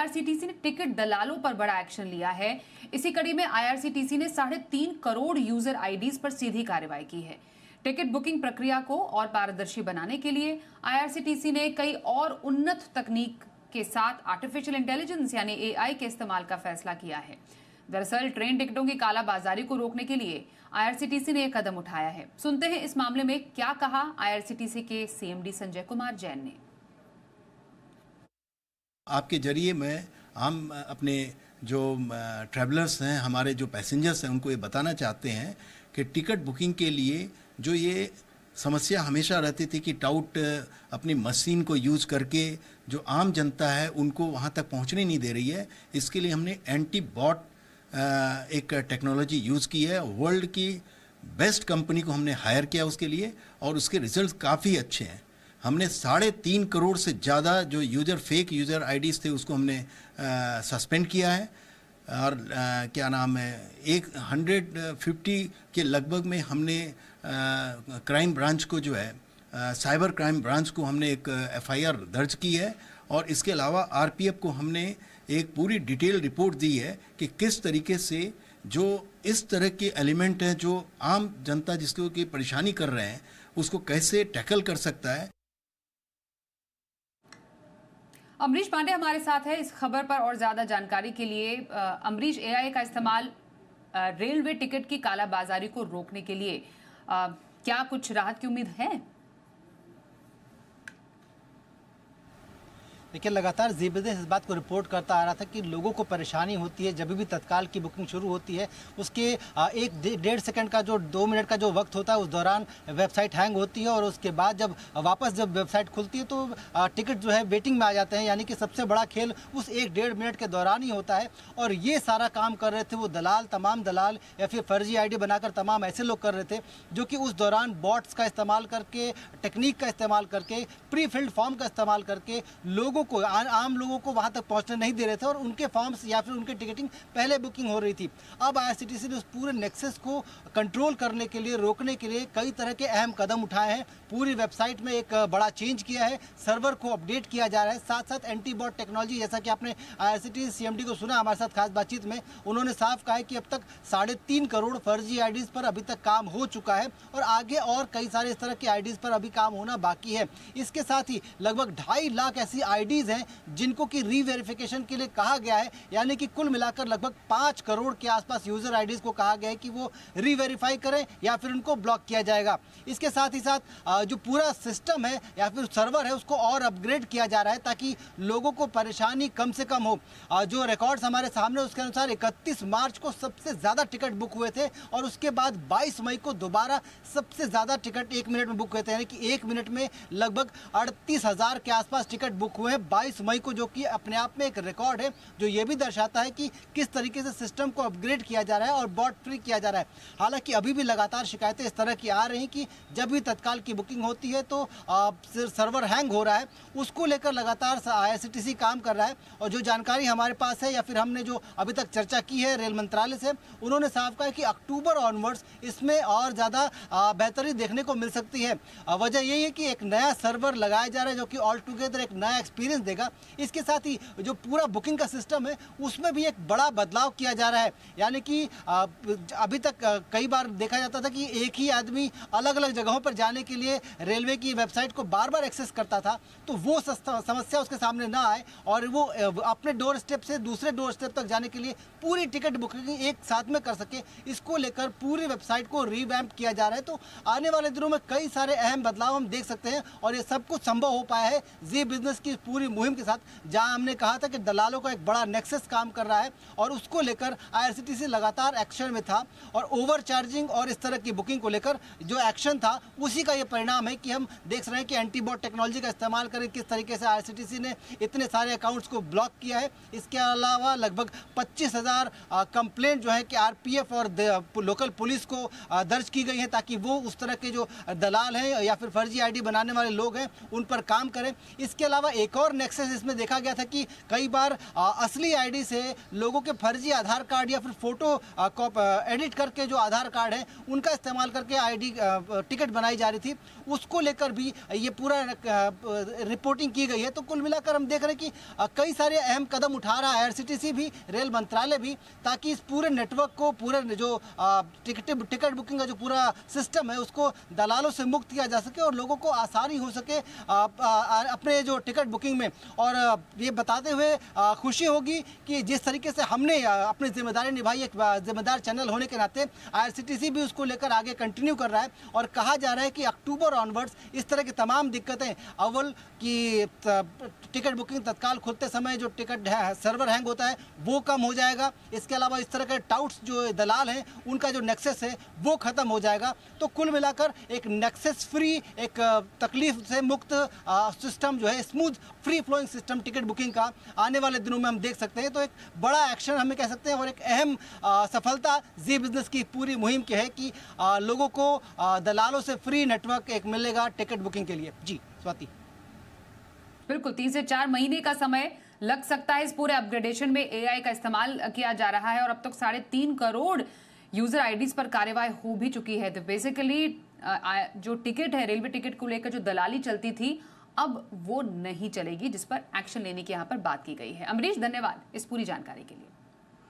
IRCTC ने ticket दलालों पर बड़ा एक्शन लिया है। इसी कड़ी में आईआरसीटीसी ने 3.5 करोड़ यूजर आईडीज पर सीधी कार्रवाई की है। टिकट बुकिंग प्रक्रिया को और पारदर्शी बनाने के लिए आईआरसीटीसी ने कई और उन्नत तकनीक के साथ आर्टिफिशियल इंटेलिजेंस यानी एआई के इस्तेमाल का फैसला किया है। दरअसल ट्रेन टिकटों की कालाबाजारी को रोकने के लिए आईआरसीटीसी ने एक कदम उठाया है। सुनते हैं इस मामले में क्या कहा आईआरसीटीसी के सीएमडी संजय कुमार जैन ने। आपके जरिए मैं हम अपने जो ट्रैवलर्स हैं, हमारे जो पैसेंजर्स हैं, उनको ये बताना चाहते हैं कि टिकट बुकिंग के लिए जो ये समस्या हमेशा रहती थी कि टाउट अपनी मशीन को यूज़ करके जो आम जनता है उनको वहाँ तक पहुँचने नहीं दे रही है, इसके लिए हमने एंटी बॉट एक टेक्नोलॉजी यूज़ की है। वर्ल्ड की बेस्ट कंपनी को हमने हायर किया उसके लिए और उसके रिजल्ट काफ़ी अच्छे हैं। हमने 3.5 करोड़ से ज़्यादा जो फेक यूज़र आईडीज़ थे उसको हमने सस्पेंड किया है और क्या नाम है 150 के लगभग में हमने क्राइम ब्रांच को जो है साइबर क्राइम ब्रांच को हमने एक एफआईआर दर्ज की है और इसके अलावा आरपीएफ को हमने एक पूरी डिटेल रिपोर्ट दी है कि किस तरीके से जो इस तरह के एलिमेंट हैं जो आम जनता जिसको की परेशानी कर रहे हैं उसको कैसे टैकल कर सकता है। अमरीश पांडे हमारे साथ है इस खबर पर और ज्यादा जानकारी के लिए। अमरीश, एआई का इस्तेमाल रेलवे टिकट की कालाबाजारी को रोकने के लिए क्या कुछ राहत की उम्मीद है? देखिए, लगातार जी बिजनेस इस बात को रिपोर्ट करता आ रहा था कि लोगों को परेशानी होती है जब भी तत्काल की बुकिंग शुरू होती है, उसके 1-1.5 सेकंड का जो 2 मिनट का जो वक्त होता है उस दौरान वेबसाइट हैंग होती है और उसके बाद जब वेबसाइट खुलती है तो टिकट जो है वेटिंग में आ जाते हैं। यानी कि सबसे बड़ा खेल उस 1-1.5 मिनट के दौरान ही होता है और ये सारा काम कर रहे थे वो तमाम दलाल या फिर फर्जी ID बनाकर तमाम ऐसे लोग कर रहे थे जो कि उस दौरान बॉट्स का इस्तेमाल करके, टेक्निक का इस्तेमाल करके, प्री फिल्ड फॉर्म का इस्तेमाल करके लोगों को, आम लोगों को वहां तक पहुंचने नहीं दे रहे थे और उनके फॉर्म्स या फिर उनके टिकटिंग पहले बुकिंग हो रही थी। अब आईआरसीटीसी ने उस पूरे नेक्सस को कंट्रोल करने के लिए, रोकने के लिए कई तरह के अहम कदम उठाए हैं। पूरी वेबसाइट में एक बड़ा चेंज किया है, सर्वर को अपडेट किया जा रहा है, साथ साथ एंटी बॉट टेक्नोलॉजी, जैसा कि आपने आईआरसीटीसी सीएमडी को सुना हमारे साथ खास बातचीत में, उन्होंने साफ कहा है कि अब तक 3.5 करोड़ फर्जी आईडीज पर अभी तक काम हो चुका है और आगे और कई सारे इस तरह की आईडीज पर अभी काम होना बाकी है। इसके साथ ही लगभग 2.5 लाख ऐसी आईडीज हैं जिनको कि रीवेरिफिकेशन के लिए कहा गया है। यानी कि कुल मिलाकर लगभग 5 करोड़ के आसपास यूजर आईडीज को कहा गया है कि वो रीवेरीफाई करें या फिर उनको ब्लॉक किया जाएगा। इसके साथ ही साथ जो पूरा सिस्टम है या फिर सर्वर है उसको और अपग्रेड किया जा रहा है ताकि लोगों को परेशानी कम से कम हो। जो रिकॉर्ड्स हमारे सामने उसके अनुसार 31 मार्च को सबसे ज़्यादा टिकट बुक हुए थे और उसके बाद 22 मई को दोबारा सबसे ज़्यादा टिकट 1 मिनट में बुक हुए थे। यानी कि 1 मिनट में लगभग 38,000 के आसपास टिकट बुक हुए हैं 22 मई को, जो कि अपने आप में एक रिकॉर्ड है, जो ये भी दर्शाता है कि किस तरीके से सिस्टम को अपग्रेड किया जा रहा है और बॉट फ्री किया जा रहा है। हालांकि अभी भी लगातार शिकायतें इस तरह की आ रही कि जब भी तत्काल की बुकिंग होती है तो सर्वर हैंग हो रहा है, उसको लेकर लगातार आईआरसीटीसी काम कर रहा है। और जो जानकारी हमारे पास है या फिर हमने जो अभी तक चर्चा की है रेल मंत्रालय से, उन्होंने साफ कहा है कि अक्टूबर ऑनवर्ड्स इसमें और ज़्यादा बेहतरी देखने को मिल सकती है। वजह यही है कि एक नया सर्वर लगाया जा रहा है जो कि ऑल टुगेदर एक नया एक्सपीरियंस देगा। इसके साथ ही जो पूरा बुकिंग का सिस्टम है उसमें भी एक बड़ा बदलाव किया जा रहा है। यानी कि अभी तक कई बार देखा जाता था कि एक ही आदमी अलग अलग जगहों पर जाने के लिए रेलवे की वेबसाइट को बार बार एक्सेस करता था, तो वो समस्या उसके सामने ना आए और वो अपने डोर स्टेप से दूसरे डोर स्टेप तक जाने के लिए पूरी टिकट बुकिंग एक साथ में कर सके। इसको लेकर पूरी वेबसाइट को रिवैम्प किया जा रहा है। तो आने वाले दिनों में कई सारे अहम बदलाव हम देख सकते हैं और ये सब कुछ संभव हो पाया है जी बिजनेस की पूरी मुहिम के साथ, जहां हमने कहा था कि दलालों का एक बड़ा नेक्सस काम कर रहा है और उसको लेकर आईआरसीटीसी लगातार एक्शन में था और ओवर चार्जिंग और इस तरह की बुकिंग को लेकर जो एक्शन था उसी का ये परिणाम है कि हम देख रहे हैं कि एंटी बॉट टेक्नोलॉजी का इस्तेमाल कर किस तरीके से आईआरसीटीसी ने इतने सारे अकाउंट्स को ब्लॉक किया है। इसके अलावा लगभग 25,000 कंप्लेंट जो है कि आरपीएफ और लोकल पुलिस को दर्ज की गई है ताकि वो उस तरह के जो दलाल हैं या फिर फर्जी आईडी बनाने वाले लोग हैं उन पर काम करें। इसके अलावा एक और नेक्सस इसमें देखा गया था कि कई बार असली आईडी से लोगों के फर्जी आधार कार्ड या फिर फोटो एडिट करके जो आधार कार्ड है उनका इस्तेमाल करके आईडी टिकट बनाई जा रही थी, उसको लेकर भी ये पूरा रिपोर्टिंग की गई है। तो कुल मिलाकर हम देख रहे हैं कि कई सारे अहम कदम उठा रहा है IRCTC भी, रेल मंत्रालय भी, ताकि इस पूरे नेटवर्क को, पूरे जो टिकट बुकिंग का जो पूरा सिस्टम है उसको दलालों से मुक्त किया जा सके और लोगों को आसानी हो सके अपने जो टिकट बुकिंग में। और ये बताते हुए खुशी होगी कि जिस तरीके से हमने अपनी जिम्मेदारी निभाई, एक जिम्मेदार चैनल होने के नाते IRCTC भी उसको लेकर आगे कंटिन्यू कर रहा है और कहा जा रहा है कि अक्टूबर ऑनवर्ड्स इस तरह की तमाम दिक्कतें, अव्वल की टिकट बुकिंग तत्काल खुलते समय जो टिकट सर्वर हैंग होता है वो कम हो जाएगा, इसके अलावा इस तरह के टाउट्स जो दलाल हैं उनका जो नेक्सस है वो खत्म हो जाएगा। तो कुल मिलाकर एक नेक्सस फ्री, एक तकलीफ से मुक्त सिस्टम जो है, smooth free flowing system ticket booking का आने वाले दिनों में हम देख सकते हैं। तो एक बड़ा एक्शन हमें कह सकते हैं और एक अहम सफलता जी बिजनेस की पूरी मुहिम की है कि लोगों को दलालों से फ्री नेटवर्क एक मिलेगा टिकट बुकिंग के लिए। जी स्वाति। बिल्कुल 3 से 4 महीने का समय लग सकता है इस पूरे अपग्रेडेशन में। AI का इस्तेमाल किया जा रहा है और अब तक 3.5 करोड़ यूजर आईडीज पर कार्यवाही हो भी चुकी है। तो बेसिकली जो टिकट है, रेलवे टिकट को लेकर जो दलाली चलती थी, अब वो नहीं चलेगी, जिस पर एक्शन लेने की यहाँ पर बात की गई है। अमरीश, धन्यवाद इस पूरी जानकारी के लिए।